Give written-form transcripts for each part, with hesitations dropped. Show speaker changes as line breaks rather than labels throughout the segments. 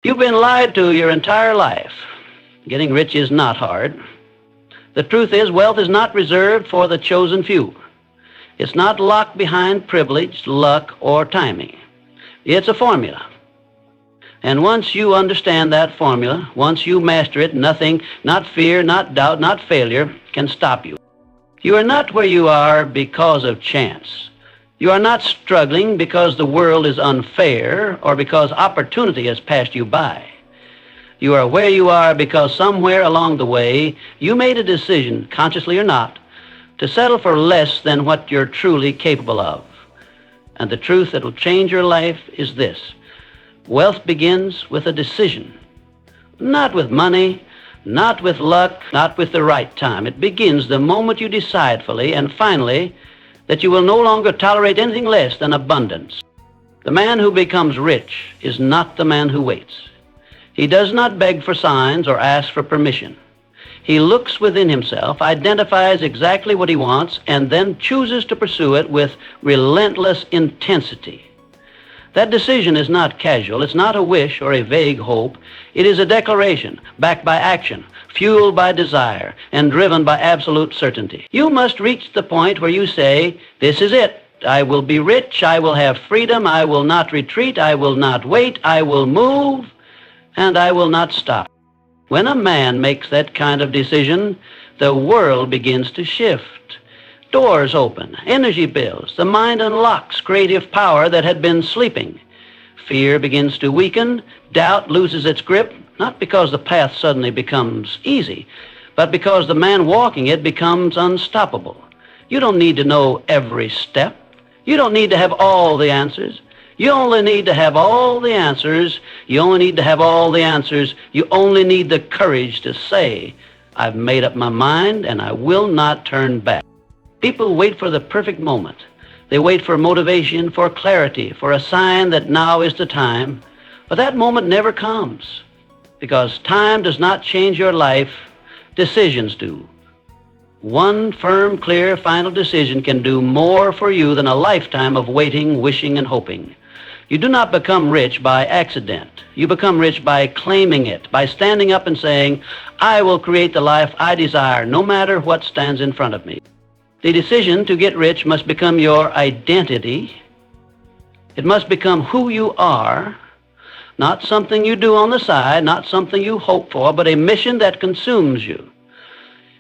You've been lied to your entire life. Getting rich is not hard. The truth is, wealth is not reserved for the chosen few. It's not locked behind privilege, luck, or timing. It's a formula. And once you understand that formula, once you master it, nothing, not fear, not doubt, not failure, can stop you. You are not where you are because of chance. You are not struggling because the world is unfair or because opportunity has passed you by. You are where you are because somewhere along the way you made a decision, consciously or not, to settle for less than what you're truly capable of. And the truth that will change your life is this: wealth begins with a decision. Not with money, not with luck, not with the right time. It begins the moment you decide fully and finally that you will no longer tolerate anything less than abundance. The man who becomes rich is not the man who waits. He does not beg for signs or ask for permission. He looks within himself, identifies exactly what he wants, and then chooses to pursue it with relentless intensity. That decision is not casual. It's not a wish or a vague hope. It is a declaration backed by action, fueled by desire, and driven by absolute certainty. You must reach the point where you say, "This is it. I will be rich. I will have freedom. I will not retreat. I will not wait. I will move, and I will not stop." When a man makes that kind of decision, the world begins to shift. Doors open, energy builds, the mind unlocks creative power that had been sleeping. Fear begins to weaken, doubt loses its grip, not because the path suddenly becomes easy, but because the man walking it becomes unstoppable. You don't need to know every step. You don't need to have all the answers. You only need to have all the answers. You only need to have all the answers. You only need the courage to say, "I've made up my mind and I will not turn back." People wait for the perfect moment. They wait for motivation, for clarity, for a sign that now is the time. But that moment never comes, because time does not change your life. Decisions do. One firm, clear, final decision can do more for you than a lifetime of waiting, wishing, and hoping. You do not become rich by accident. You become rich by claiming it, by standing up and saying, "I will create the life I desire, no matter what stands in front of me." The decision to get rich must become your identity. It must become who you are, not something you do on the side, not something you hope for, but a mission that consumes you.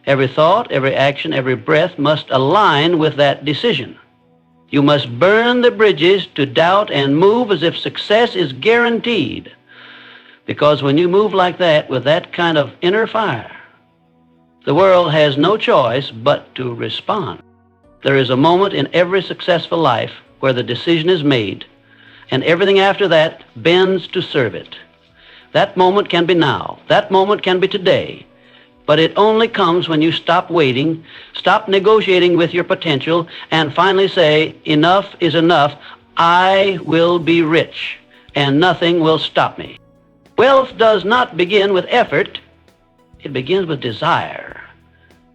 Every thought, every action, every breath must align with that decision. You must burn the bridges to doubt and move as if success is guaranteed. Because when you move like that, with that kind of inner fire, the world has no choice but to respond. There is a moment in every successful life where the decision is made, and everything after that bends to serve it. That moment can be now. That moment can be today. But it only comes when you stop waiting, stop negotiating with your potential, and finally say, "Enough is enough. I will be rich, and nothing will stop me." Wealth does not begin with effort. It begins with desire.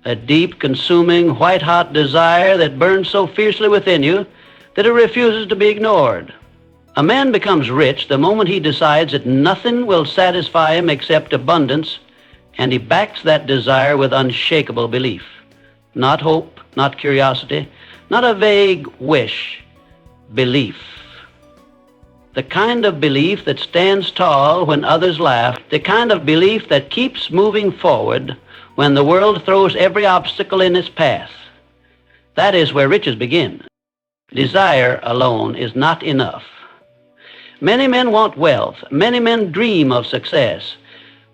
A deep, consuming, white-hot desire that burns so fiercely within you that it refuses to be ignored. A man becomes rich the moment he decides that nothing will satisfy him except abundance, and he backs that desire with unshakable belief. Not hope, not curiosity, not a vague wish. Belief. The kind of belief that stands tall when others laugh, the kind of belief that keeps moving forward when the world throws every obstacle in its path. That is where riches begin. Desire alone is not enough. Many men want wealth. Many men dream of success.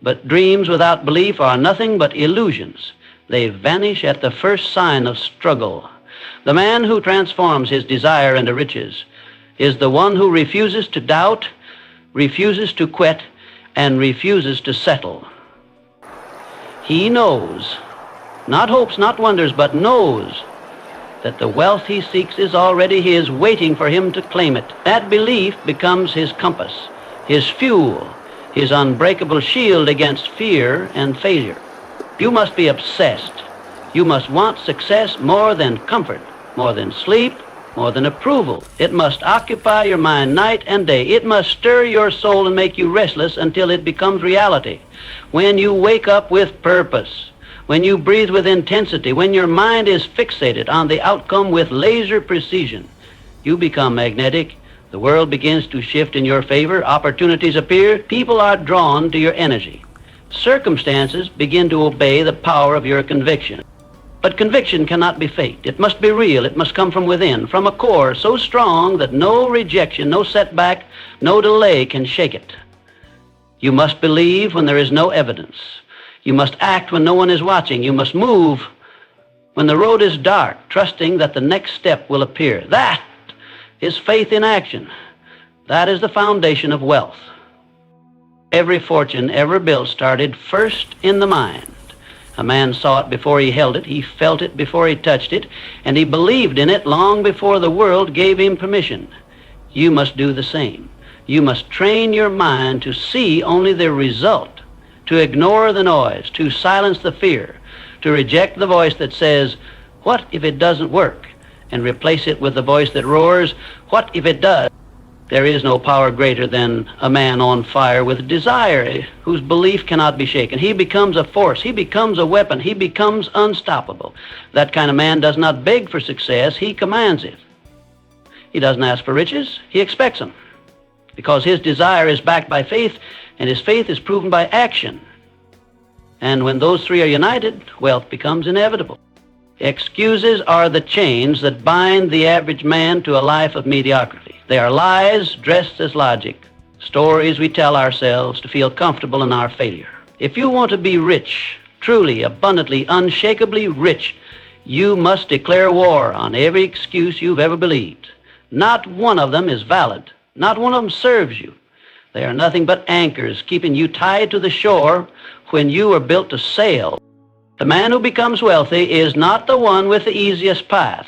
But dreams without belief are nothing but illusions. They vanish at the first sign of struggle. The man who transforms his desire into riches is the one who refuses to doubt, refuses to quit, and refuses to settle. He knows, not hopes, not wonders, but knows that the wealth he seeks is already his, waiting for him to claim it. That belief becomes his compass, his fuel, his unbreakable shield against fear and failure. You must be obsessed. You must want success more than comfort, more than sleep, more than approval. It must occupy your mind night and day. It must stir your soul and make you restless until it becomes reality. When you wake up with purpose, when you breathe with intensity, when your mind is fixated on the outcome with laser precision, you become magnetic. The world begins to shift in your favor. Opportunities appear. People are drawn to your energy. Circumstances begin to obey the power of your conviction. But conviction cannot be faked. It must be real. It must come from within, from a core so strong that no rejection, no setback, no delay can shake it. You must believe when there is no evidence. You must act when no one is watching. You must move when the road is dark, trusting that the next step will appear. That is faith in action. That is the foundation of wealth. Every fortune ever built started first in the mind. A man saw it before he held it, he felt it before he touched it, and he believed in it long before the world gave him permission. You must do the same. You must train your mind to see only the result, to ignore the noise, to silence the fear, to reject the voice that says, "What if it doesn't work?" and replace it with the voice that roars, "What if it does?" There is no power greater than a man on fire with desire, whose belief cannot be shaken. He becomes a force. He becomes a weapon. He becomes unstoppable. That kind of man does not beg for success. He commands it. He doesn't ask for riches. He expects them, because his desire is backed by faith, and his faith is proven by action. And when those three are united, wealth becomes inevitable. Excuses are the chains that bind the average man to a life of mediocrity. They are lies dressed as logic, stories we tell ourselves to feel comfortable in our failure. If you want to be rich, truly, abundantly, unshakably rich, you must declare war on every excuse you've ever believed. Not one of them is valid. Not one of them serves you. They are nothing but anchors keeping you tied to the shore when you were built to sail. The man who becomes wealthy is not the one with the easiest path.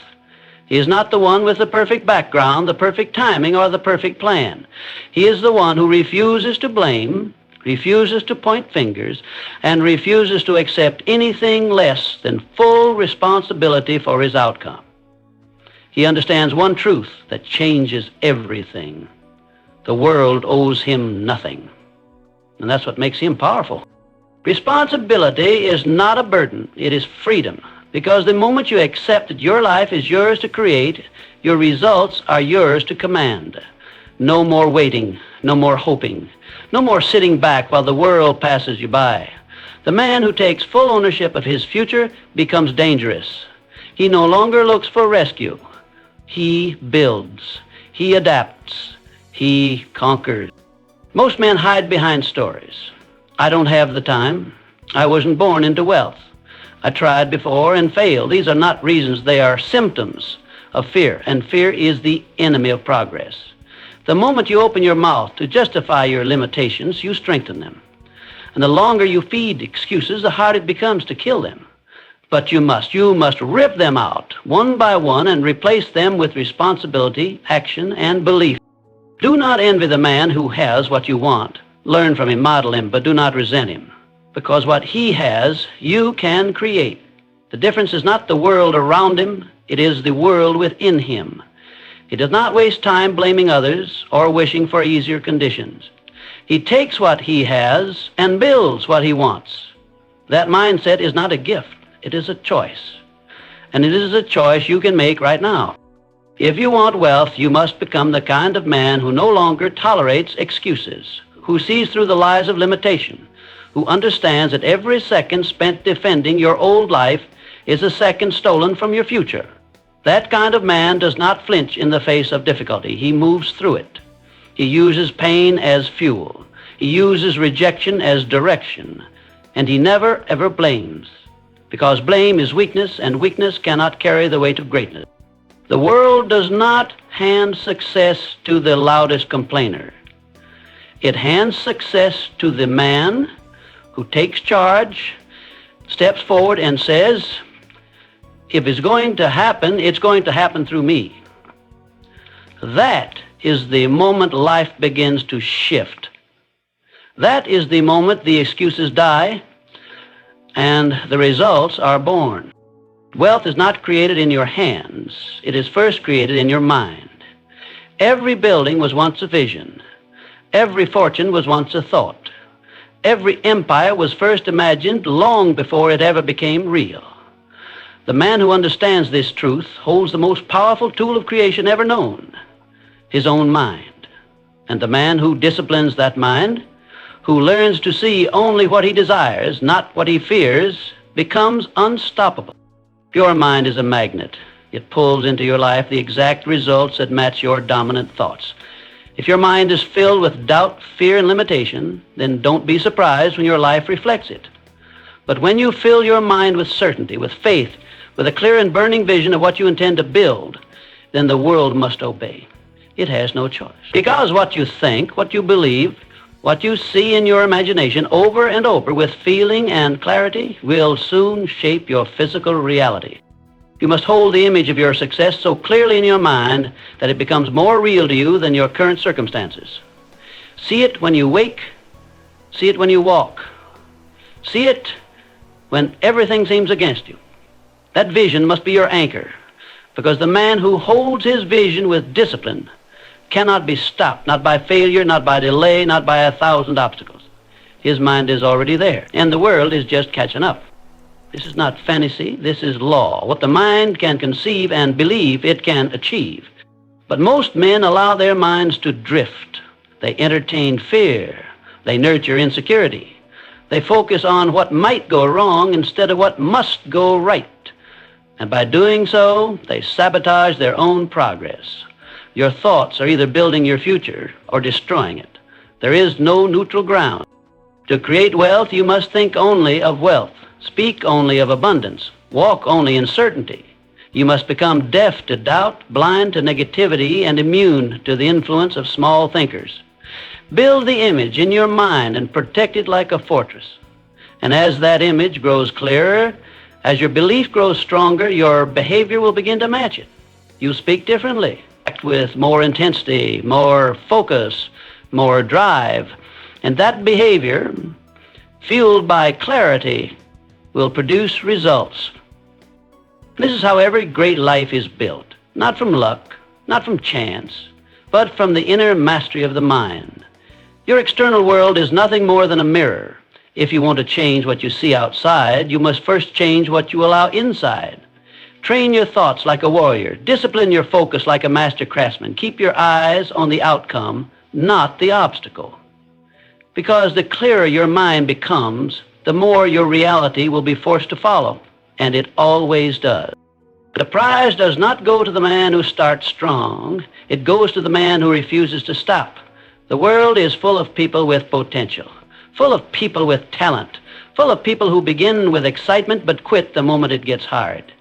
He is not the one with the perfect background, the perfect timing, or the perfect plan. He is the one who refuses to blame, refuses to point fingers, and refuses to accept anything less than full responsibility for his outcome. He understands one truth that changes everything. The world owes him nothing. And that's what makes him powerful. Responsibility is not a burden, it is freedom. Because the moment you accept that your life is yours to create, your results are yours to command. No more waiting, no more hoping, no more sitting back while the world passes you by. The man who takes full ownership of his future becomes dangerous. He no longer looks for rescue. He builds, he adapts, he conquers. Most men hide behind stories. I don't have the time. I wasn't born into wealth. I tried before and failed. These are not reasons. They are symptoms of fear, and fear is the enemy of progress. The moment you open your mouth to justify your limitations, you strengthen them. And the longer you feed excuses, the harder it becomes to kill them. But you must rip them out one by one and replace them with responsibility, action, and belief. Do not envy the man who has what you want. Learn from him, model him, but do not resent him. Because what he has, you can create. The difference is not the world around him, it is the world within him. He does not waste time blaming others or wishing for easier conditions. He takes what he has and builds what he wants. That mindset is not a gift, it is a choice. And it is a choice you can make right now. If you want wealth, you must become the kind of man who no longer tolerates excuses, who sees through the lies of limitation, who understands that every second spent defending your old life is a second stolen from your future. That kind of man does not flinch in the face of difficulty. He moves through it. He uses pain as fuel. He uses rejection as direction. And he never, ever blames, because blame is weakness, and weakness cannot carry the weight of greatness. The world does not hand success to the loudest complainer. It hands success to the man who takes charge, steps forward and says, if it's going to happen through me. That is the moment life begins to shift. That is the moment the excuses die and the results are born. Wealth is not created in your hands. It is first created in your mind. Every building was once a vision. Every fortune was once a thought. Every empire was first imagined long before it ever became real. The man who understands this truth holds the most powerful tool of creation ever known, his own mind. And the man who disciplines that mind, who learns to see only what he desires, not what he fears, becomes unstoppable. Your mind is a magnet. It pulls into your life the exact results that match your dominant thoughts. If your mind is filled with doubt, fear, and limitation, then don't be surprised when your life reflects it. But when you fill your mind with certainty, with faith, with a clear and burning vision of what you intend to build, then the world must obey. It has no choice. Because what you think, what you believe, what you see in your imagination over and over with feeling and clarity will soon shape your physical reality. You must hold the image of your success so clearly in your mind that it becomes more real to you than your current circumstances. See it when you wake. See it when you walk. See it when everything seems against you. That vision must be your anchor, because the man who holds his vision with discipline cannot be stopped, not by failure, not by delay, not by 1,000 obstacles. His mind is already there, and the world is just catching up. This is not fantasy, this is law. What the mind can conceive and believe, it can achieve. But most men allow their minds to drift. They entertain fear. They nurture insecurity. They focus on what might go wrong instead of what must go right. And by doing so, they sabotage their own progress. Your thoughts are either building your future or destroying it. There is no neutral ground. To create wealth, you must think only of wealth. Speak only of abundance. Walk only in certainty. You must become deaf to doubt, blind to negativity, and immune to the influence of small thinkers. Build the image in your mind and protect it like a fortress. And as that image grows clearer, as your belief grows stronger, your behavior will begin to match it. You speak differently, act with more intensity, more focus, more drive. And that behavior, fueled by clarity, will produce results. This is how every great life is built, not from luck, not from chance, but from the inner mastery of the mind. Your external world is nothing more than a mirror. If you want to change what you see outside, you must first change what you allow inside. Train your thoughts like a warrior. Discipline your focus like a master craftsman. Keep your eyes on the outcome, not the obstacle. Because the clearer your mind becomes, the more your reality will be forced to follow, and it always does. The prize does not go to the man who starts strong. It goes to the man who refuses to stop. The world is full of people with potential, full of people with talent, full of people who begin with excitement but quit the moment it gets hard.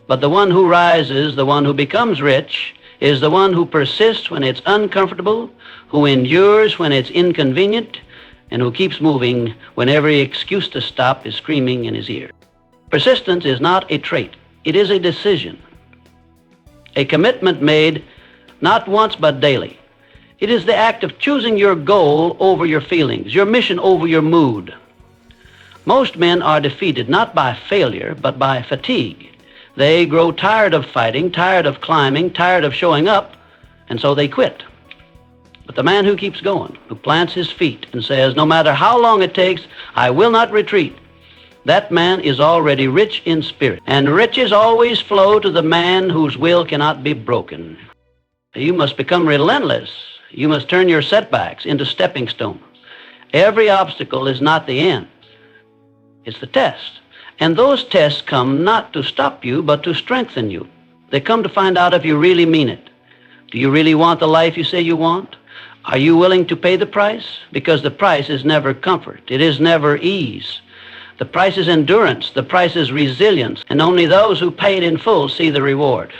But the one who rises, the one who becomes rich, is the one who persists when it's uncomfortable, who endures when it's inconvenient, and who keeps moving when every excuse to stop is screaming in his ear. Persistence is not a trait. It is a decision, a commitment made not once but daily. It is the act of choosing your goal over your feelings, your mission over your mood. Most men are defeated not by failure, but by fatigue. They grow tired of fighting, tired of climbing, tired of showing up, and so they quit. But the man who keeps going, who plants his feet and says, no matter how long it takes, I will not retreat, that man is already rich in spirit. And riches always flow to the man whose will cannot be broken. You must become relentless. You must turn your setbacks into stepping stones. Every obstacle is not the end. It's the test. And those tests come not to stop you, but to strengthen you. They come to find out if you really mean it. Do you really want the life you say you want? Are you willing to pay the price? Because the price is never comfort. It is never ease. The price is endurance. The price is resilience. And only those who pay it in full see the reward.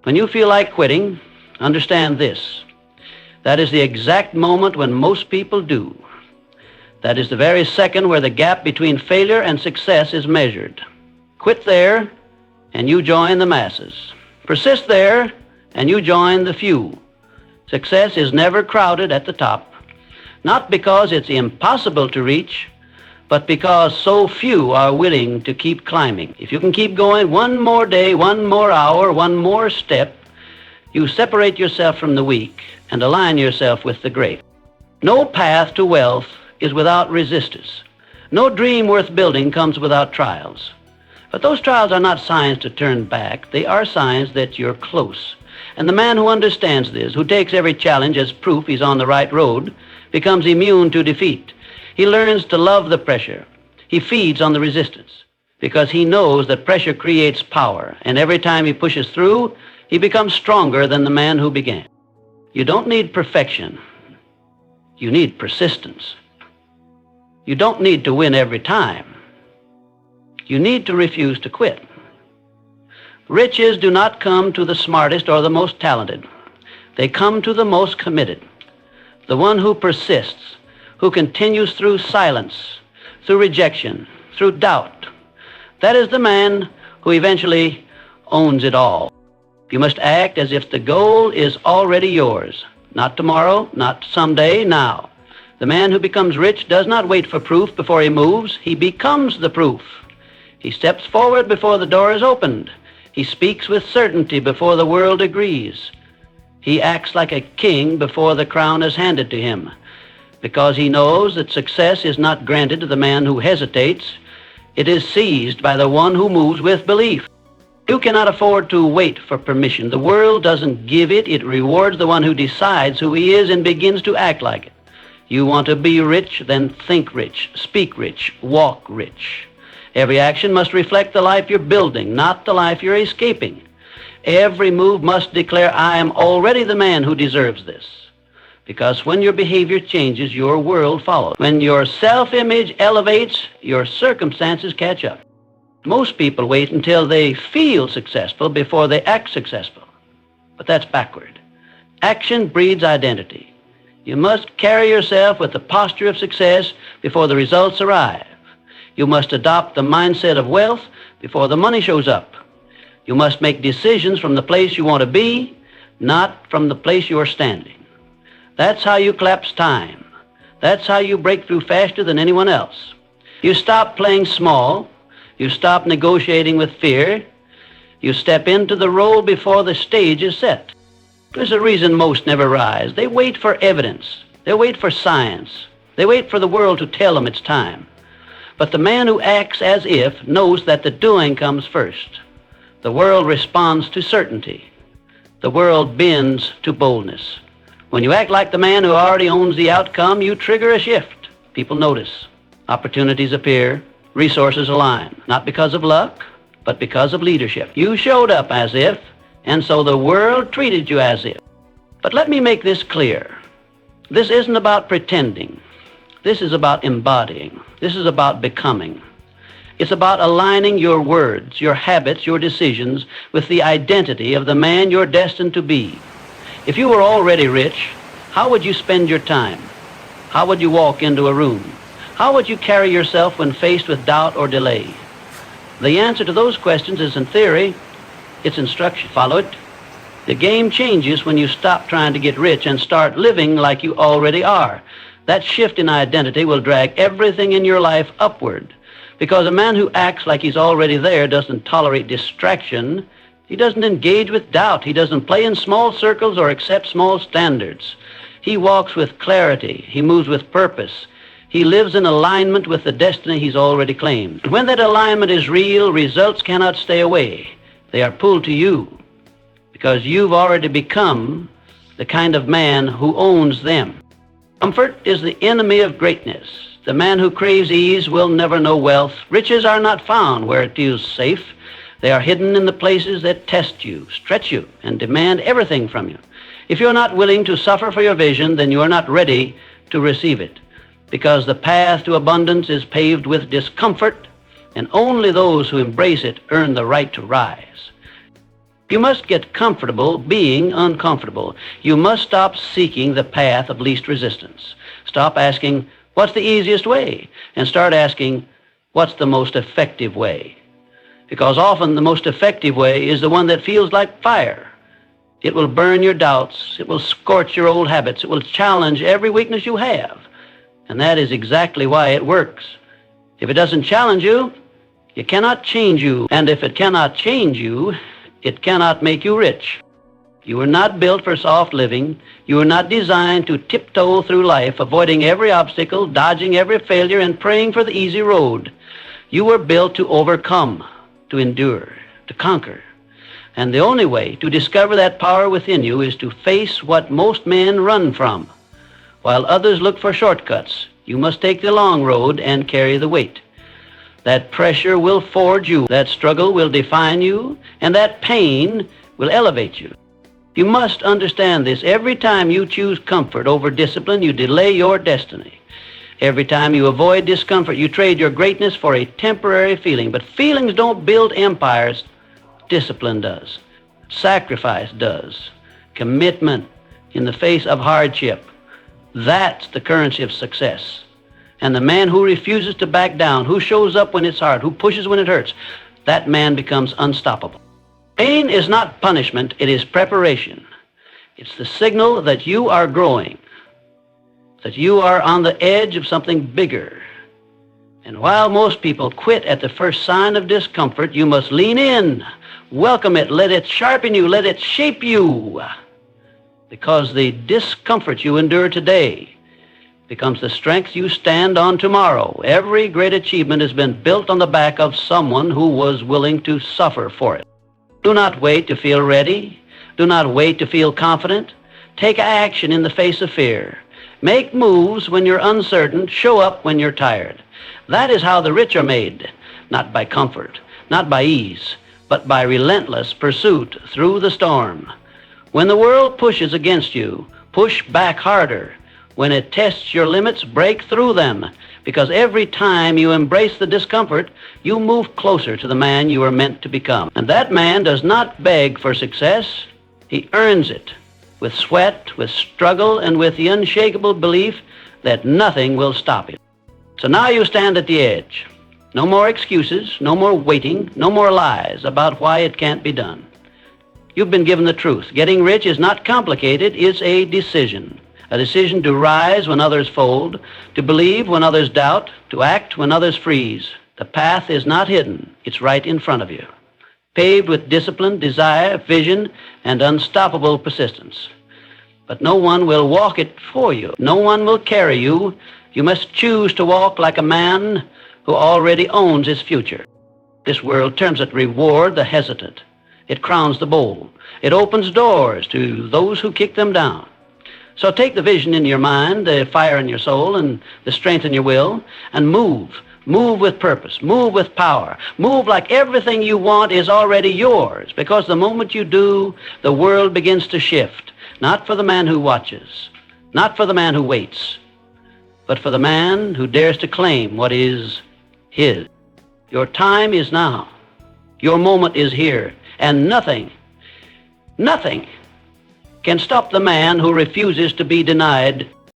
When you feel like quitting, understand this. That is the exact moment when most people do. That is the very second where the gap between failure and success is measured. Quit there, and you join the masses. Persist there, and you join the few. Success is never crowded at the top, not because it's impossible to reach, but because so few are willing to keep climbing. If you can keep going one more day, one more hour, one more step, you separate yourself from the weak and align yourself with the great. No path to wealth is without resistance. No dream worth building comes without trials. But those trials are not signs to turn back. They are signs that you're close. And the man who understands this, who takes every challenge as proof he's on the right road, becomes immune to defeat. He learns to love the pressure. He feeds on the resistance because he knows that pressure creates power, and every time he pushes through, he becomes stronger than the man who began. You don't need perfection. You need persistence. You don't need to win every time. You need to refuse to quit. Riches do not come to the smartest or the most talented. They come to the most committed, the one who persists, who continues through silence, through rejection, through doubt. That is the man who eventually owns it all. You must act as if the goal is already yours. Not tomorrow, not someday, now. The man who becomes rich does not wait for proof before he moves. He becomes the proof. He steps forward before the door is opened. He speaks with certainty before the world agrees. He acts like a king before the crown is handed to him, because he knows that success is not granted to the man who hesitates. It is seized by the one who moves with belief. You cannot afford to wait for permission. The world doesn't give it. It rewards the one who decides who he is and begins to act like it. You want to be rich, then think rich, speak rich, walk rich. Every action must reflect the life you're building, not the life you're escaping. Every move must declare, I am already the man who deserves this. Because when your behavior changes, your world follows. When your self-image elevates, your circumstances catch up. Most people wait until they feel successful before they act successful. But that's backward. Action breeds identity. You must carry yourself with the posture of success before the results arrive. You must adopt the mindset of wealth before the money shows up. You must make decisions from the place you want to be, not from the place you are standing. That's how you collapse time. That's how you break through faster than anyone else. You stop playing small. You stop negotiating with fear. You step into the role before the stage is set. There's a reason most never rise. They wait for evidence. They wait for science. They wait for the world to tell them it's time. But the man who acts as if knows that the doing comes first. The world responds to certainty. The world bends to boldness. When you act like the man who already owns the outcome, you trigger a shift. People notice. Opportunities appear. Resources align. Not because of luck, but because of leadership. You showed up as if, and so the world treated you as if. But let me make this clear. This isn't about pretending. This is about embodying. This is about becoming. It's about aligning your words, your habits, your decisions with the identity of the man you're destined to be. If you were already rich, how would you spend your time? How would you walk into a room? How would you carry yourself when faced with doubt or delay? The answer to those questions is in theory. It's instruction. Follow it. The game changes when you stop trying to get rich and start living like you already are. That shift in identity will drag everything in your life upward, because a man who acts like he's already there doesn't tolerate distraction. He doesn't engage with doubt. He doesn't play in small circles or accept small standards. He walks with clarity. He moves with purpose. He lives in alignment with the destiny he's already claimed. When that alignment is real, results cannot stay away. They are pulled to you because you've already become the kind of man who owns them. Comfort is the enemy of greatness. The man who craves ease will never know wealth. Riches are not found where it feels safe. They are hidden in the places that test you, stretch you, and demand everything from you. If you're not willing to suffer for your vision, then you are not ready to receive it, because the path to abundance is paved with discomfort, and only those who embrace it earn the right to rise. You must get comfortable being uncomfortable. You must stop seeking the path of least resistance. Stop asking, what's the easiest way? And start asking, what's the most effective way? Because often the most effective way is the one that feels like fire. It will burn your doubts. It will scorch your old habits. It will challenge every weakness you have. And that is exactly why it works. If it doesn't challenge you, it cannot change you. And if it cannot change you, it cannot make you rich. You were not built for soft living. You were not designed to tiptoe through life, avoiding every obstacle, dodging every failure, and praying for the easy road. You were built to overcome, to endure, to conquer. And the only way to discover that power within you is to face what most men run from. While others look for shortcuts, you must take the long road and carry the weight. That pressure will forge you, that struggle will define you, and that pain will elevate you. You must understand this. Every time you choose comfort over discipline, you delay your destiny. Every time you avoid discomfort, you trade your greatness for a temporary feeling. But feelings don't build empires. Discipline does. Sacrifice does. Commitment in the face of hardship. That's the currency of success. And the man who refuses to back down, who shows up when it's hard, who pushes when it hurts, that man becomes unstoppable. Pain is not punishment, it is preparation. It's the signal that you are growing, that you are on the edge of something bigger. And while most people quit at the first sign of discomfort, you must lean in, welcome it, let it sharpen you, let it shape you. Because the discomfort you endure today becomes the strength you stand on tomorrow. Every great achievement has been built on the back of someone who was willing to suffer for it. Do not wait to feel ready. Do not wait to feel confident. Take action in the face of fear. Make moves when you're uncertain. Show up when you're tired. That is how the rich are made, not by comfort, not by ease, but by relentless pursuit through the storm. When the world pushes against you, push back harder. When it tests your limits, break through them. Because every time you embrace the discomfort, you move closer to the man you are meant to become. And that man does not beg for success. He earns it with sweat, with struggle, and with the unshakable belief that nothing will stop him. So now you stand at the edge. No more excuses, no more waiting, no more lies about why it can't be done. You've been given the truth. Getting rich is not complicated, it's a decision. A decision to rise when others fold, to believe when others doubt, to act when others freeze. The path is not hidden, it's right in front of you, paved with discipline, desire, vision, and unstoppable persistence. But no one will walk it for you. No one will carry you. You must choose to walk like a man who already owns his future. This world terms it reward the hesitant. It crowns the bold. It opens doors to those who kick them down. So take the vision in your mind, the fire in your soul, and the strength in your will, and move. Move with purpose. Move with power. Move like everything you want is already yours, because the moment you do, the world begins to shift. Not for the man who watches, not for the man who waits, but for the man who dares to claim what is his. Your time is now. Your moment is here, and nothing can stop the man who refuses to be denied